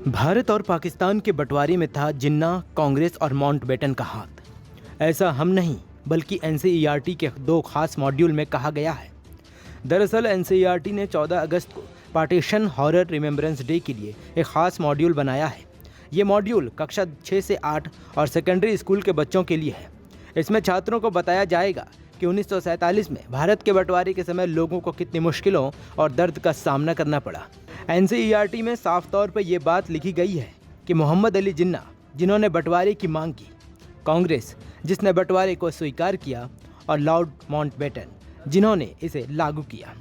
भारत और पाकिस्तान के बंटवारे में था जिन्ना, कांग्रेस और माउंटबेटन का हाथ। ऐसा हम नहीं बल्कि एनसीईआरटी के दो खास मॉड्यूल में कहा गया है। दरअसल एनसीईआरटी ने 14 अगस्त को पार्टीशन हॉरर रिमेम्बरेंस डे के लिए एक खास मॉड्यूल बनाया है। ये मॉड्यूल कक्षा 6 से 8 और सेकेंडरी स्कूल के बच्चों के लिए है। इसमें छात्रों को बताया जाएगा कि 1947 में भारत के बंटवारे के समय लोगों को कितनी मुश्किलों और दर्द का सामना करना पड़ा। एनसीईआरटी में साफ तौर पर यह बात लिखी गई है कि मोहम्मद अली जिन्ना, जिन्होंने बंटवारे की मांग की, कांग्रेस, जिसने बंटवारे को स्वीकार किया, और लॉर्ड माउंटबेटन, जिन्होंने इसे लागू किया।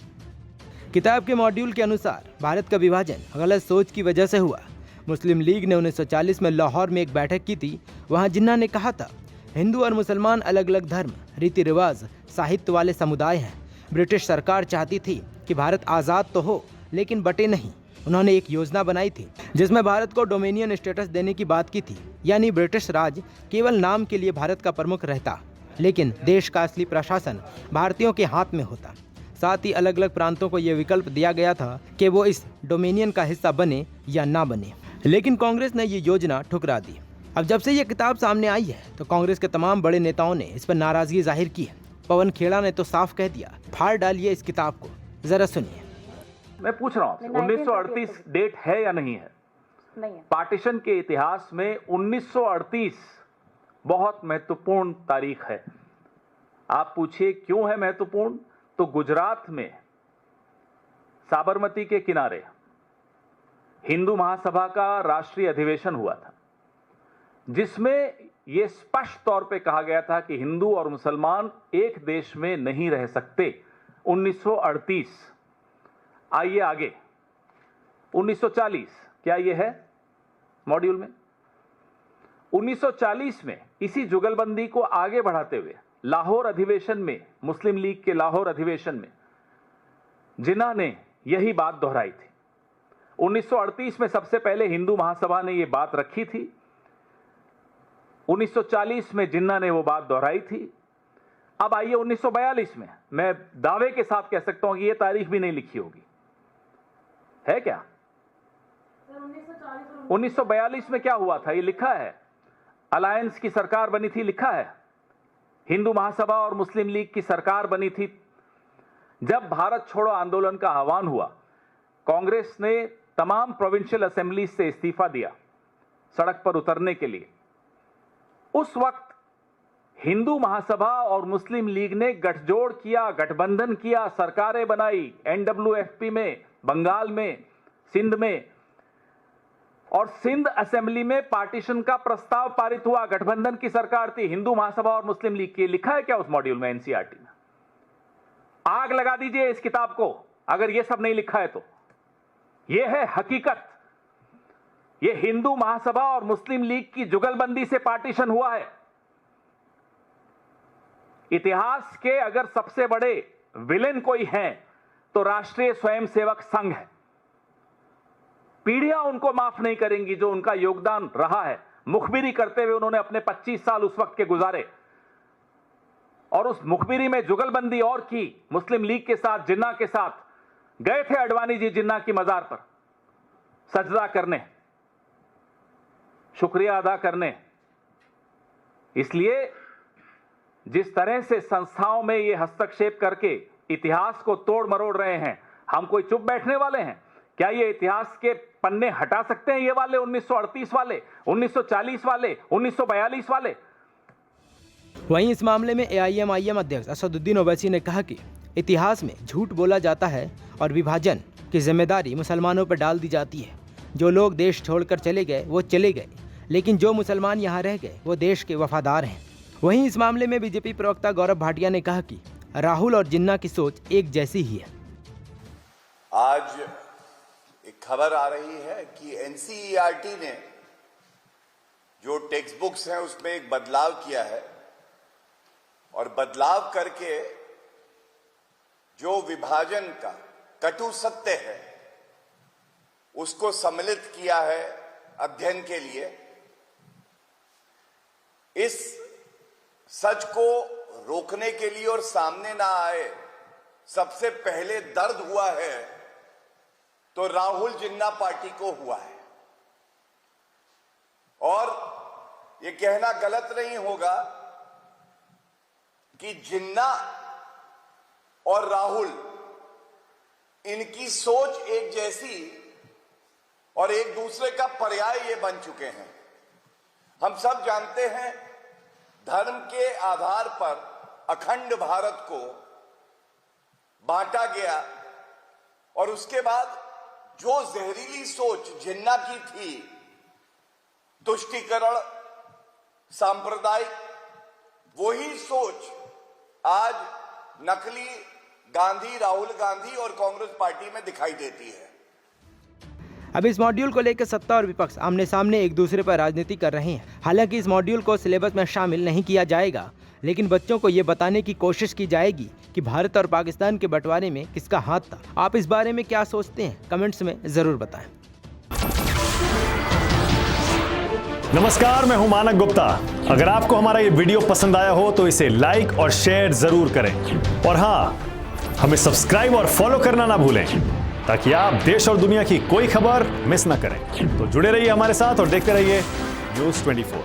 किताब के मॉड्यूल के अनुसार भारत का विभाजन गलत सोच की वजह से हुआ। मुस्लिम लीग ने 1940 में लाहौर में एक बैठक की थी। वहां जिन्ना ने कहा था, हिंदू और मुसलमान अलग अलग धर्म, रीति रिवाज, साहित्य वाले समुदाय हैं। ब्रिटिश सरकार चाहती थी कि भारत आज़ाद तो हो लेकिन बटे नहीं। उन्होंने एक योजना बनाई थी जिसमें भारत को डोमिनियन स्टेटस देने की बात की थी, यानी ब्रिटिश राज केवल नाम के लिए भारत का प्रमुख रहता, लेकिन देश का असली प्रशासन भारतीयों के हाथ में होता। साथ ही अलग अलग प्रांतों को यह विकल्प दिया गया था कि वो इस डोमिनियन का हिस्सा बने या ना बने, लेकिन कांग्रेस ने ये योजना ठुकरा दी। अब जब से ये किताब सामने आई है तो कांग्रेस के तमाम बड़े नेताओं ने इस पर नाराजगी जाहिर की है। पवन खेड़ा ने तो साफ कह दिया, फाड़ डालिए इस किताब को। जरा सुनिए। मैं पूछ रहा हूँ, 1938 डेट है या नहीं है? नहीं है। पार्टीशन के इतिहास में 1938 बहुत महत्वपूर्ण तारीख है। आप पूछिए क्यों है महत्वपूर्ण? तो गुजरात में साबरमती के किनारे हिंदू महासभा का राष्ट्रीय अधिवेशन हुआ था, जिसमें यह स्पष्ट तौर पे कहा गया था कि हिंदू और मुसलमान एक देश में नहीं रह सकते। 1938। आइए आगे, 1940 क्या यह है मॉड्यूल में? 1940 में इसी जुगलबंदी को आगे बढ़ाते हुए लाहौर अधिवेशन में, मुस्लिम लीग के लाहौर अधिवेशन में जिन्ना ने यही बात दोहराई थी। 1938 में सबसे पहले हिंदू महासभा ने यह बात रखी थी। 1940 में जिन्ना ने वो बात दोहराई थी। अब आइए 1942 में, मैं दावे के साथ कह सकता हूं कि यह तारीख भी नहीं लिखी होगी, है क्या? 1942 में क्या हुआ था ये लिखा है। अलायंस की सरकार बनी थी, लिखा है। हिंदू महासभा और मुस्लिम लीग की सरकार बनी थी। जब भारत छोड़ो आंदोलन का आह्वान हुआ, कांग्रेस ने तमाम प्रोविंशियल असेंबली से इस्तीफा दिया सड़क पर उतरने के लिए। उस वक्त हिंदू महासभा और मुस्लिम लीग ने गठजोड़ किया, गठबंधन किया, सरकारें बनाई, एनडब्ल्यूएफपी में, बंगाल में, सिंध में, और सिंध असेंबली में पार्टीशन का प्रस्ताव पारित हुआ। गठबंधन की सरकार थी, हिंदू महासभा और मुस्लिम लीग की। लिखा है क्या उस मॉड्यूल में, एनसीईआरटी में? आग लगा दीजिए इस किताब को अगर यह सब नहीं लिखा है तो। यह है हकीकत। यह हिंदू महासभा और मुस्लिम लीग की जुगलबंदी से पार्टीशन हुआ है। इतिहास के अगर सबसे बड़े विलेन कोई हैं तो राष्ट्रीय स्वयंसेवक संघ है। पीढ़ियां उनको माफ नहीं करेंगी जो उनका योगदान रहा है। मुखबिरी करते हुए उन्होंने अपने 25 साल उस वक्त के गुजारे, और उस मुखबिरी में जुगलबंदी और की मुस्लिम लीग के साथ, जिन्ना के साथ। गए थे अडवाणी जी जिन्ना की मजार पर सजदा करने, शुक्रिया अदा करने। इसलिए जिस तरह से संस्थाओं में ये हस्तक्षेप करके इतिहास को तोड़ मरोड़ रहे हैं, हम कोई चुप बैठने वाले हैं? क्या ये इतिहास के पन्ने हटा सकते हैं, ये वाले 1938 वाले, 1940 वाले, 1942 वाले? वहीं इस मामले में एआईएमआईएम अध्यक्ष असदुद्दीन ओवैसी ने कहा कि इतिहास में झूठ बोला जाता है और विभाजन की जिम्मेदारी मुसलमानों पर डाल दी जाती है। जो लोग देश छोड़कर चले गए वो चले गए, लेकिन जो मुसलमान यहाँ रह गए वो देश के वफादार हैं। वहीं इस मामले में बीजेपी प्रवक्ता गौरव भाटिया ने कहा कि राहुल और जिन्ना की सोच एक जैसी ही है। आज एक खबर आ रही है कि एनसीईआरटी ने जो टेक्स्ट बुक्स हैं उसमें एक बदलाव किया है, और बदलाव करके जो विभाजन का कटु सत्य है उसको सम्मिलित किया है अध्ययन के लिए। इस सच को रोकने के लिए और सामने ना आए, सबसे पहले दर्द हुआ है तो राहुल जिन्ना पार्टी को हुआ है। और ये कहना गलत नहीं होगा कि जिन्ना और राहुल, इनकी सोच एक जैसी और एक दूसरे का पर्याय ये बन चुके हैं। हम सब जानते हैं धर्म के आधार पर अखंड भारत को बांटा गया और उसके बाद जो जहरीली सोच जिन्ना की थी, तुष्टीकरण, सांप्रदायिक, वही सोच आज नकली गांधी, राहुल गांधी और कांग्रेस पार्टी में दिखाई देती है। अब इस मॉड्यूल को लेकर सत्ता और विपक्ष आमने सामने एक दूसरे पर राजनीति कर रहे हैं। हालांकि इस मॉड्यूल को सिलेबस में शामिल नहीं किया जाएगा, लेकिन बच्चों को ये बताने की कोशिश की जाएगी कि भारत और पाकिस्तान के बंटवारे में किसका हाथ था। आप इस बारे में क्या सोचते हैं? कमेंट्स में जरूर बताएं। नमस्कार, मैं हूं मानक गुप्ता। अगर आपको हमारा ये वीडियो पसंद आया हो तो इसे लाइक और शेयर जरूर करें, और हाँ, हमें सब्सक्राइब और फॉलो करना ना भूलें ताकि आप देश और दुनिया की कोई खबर मिस ना करें। तो जुड़े रहिए हमारे साथ और देखते रहिए न्यूज़ 24।